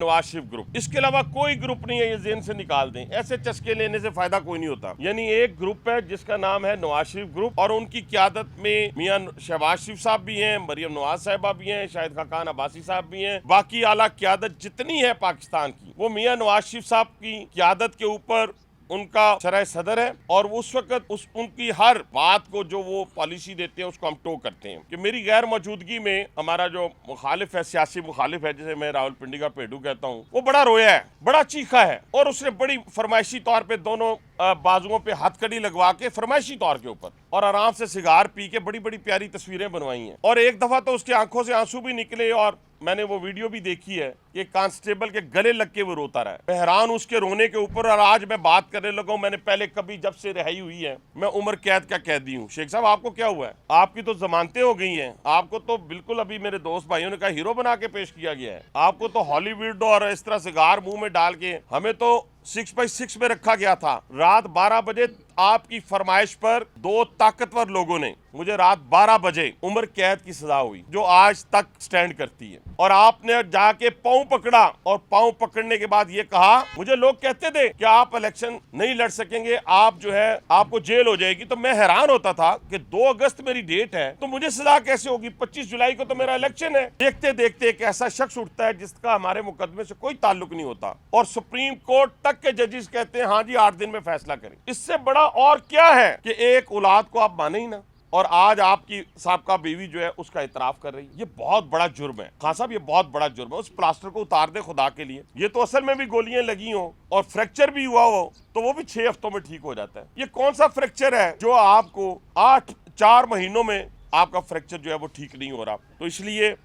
Nawaz Sharif group, इसके अलावा कोई ग्रुप नहीं है, ये जेहन से निकाल दें। ऐसे चस्के लेने से फायदा कोई नहीं होता। यानी एक ग्रुप है जिसका नाम है नवाज शरीफ ग्रुप और उनकी क़यादत में मियां शहबाज शरीफ साहब भी हैं, मरियम नवाज साहिबा भी हैं, शाहिद खाकान अब्बासी साहब भी हैं। बाकी आला क़यादत जितनी है पाकिस्तान की, वो मियां नवाज शरीफ साहब की क़यादत के ऊपर उनका शरह सदर है और उस वक्त उनकी हर बात को जो वो पॉलिसी देते हैं उसको हम टो करते हैं कि मेरी गैर मौजूदगी में हमारा जो मुखालिफ है, सियासी मुखालिफ है, जिसे मैं रावलपिंडी का पेडू कहता हूँ, वो बड़ा रोया है, बड़ा चीखा है और उसने बड़ी फरमाइशी तौर पे दोनों बाजुओं पे हथकड़ी लगवा के फरमाइशी तौर के ऊपर और आराम से सिगार पी के बड़ी बड़ी प्यारी तस्वीरें बनवाई हैं। और एक दफा तो उसकी आंखों से आंसू भी निकले और मैंने वो वीडियो भी देखी है कि कांस्टेबल के गले लग के वो रोता रहा है। मैं हैरान उसके रोने के ऊपर। और आज मैं बात करने लगा हूं, मैंने पहले कभी जब से रिहाई हुई है मैं उम्र कैद का कैदी हूं। शेख साहब आपको क्या हुआ है? आपकी तो जमानतें हो गई हैं, आपको तो बिल्कुल अभी मेरे दोस्त भाइयों ने कहा हीरो बना के पेश किया गया है। आपको तो हॉलीवुड और इस तरह सिगार मुंह में डाल के हमें तो 6x6 में रखा गया था। रात 12 बजे आपकी फरमाइश पर दो ताकतवर लोगों ने मुझे रात 12 बजे उम्र कैद की सजा हुई जो आज तक स्टैंड करती है। और आपने जाके पांव पकड़ा और पांव पकड़ने के बाद ये कहा, मुझे लोग कहते थे कि आप इलेक्शन नहीं लड़ सकेंगे, आप जो है आपको जेल हो जाएगी। तो मैं हैरान होता था कि 2 अगस्त मेरी डेट है तो मुझे सजा कैसे होगी? 25 जुलाई को तो मेरा इलेक्शन है। देखते देखते एक ऐसा शख्स उठता है जिसका हमारे मुकदमे से कोई ताल्लुक नहीं होता और सुप्रीम कोर्ट तक के जजेस कहते हैं हाँ जी 8 दिन में फैसला करें। इससे बड़ा और क्या है कि एक औलाद को आप माने ही ना और आज आपकी साहबका बीवी जो है उसका इतराफ कर रही है। ये बहुत बड़ा जुर्म है खान साहब, ये बहुत बड़ा जुर्म है। उस प्लास्टर को उतार दे खुदा के लिए। ये तो असल में भी गोलियां लगी हो और फ्रैक्चर भी हुआ हो तो वो भी 6 हफ्तों में ठीक हो जाता है। ये कौन सा फ्रैक्चर है जो आपको 4 महीनों में आपका फ्रैक्चर जो है वो ठीक नहीं हो रहा? तो इसलिए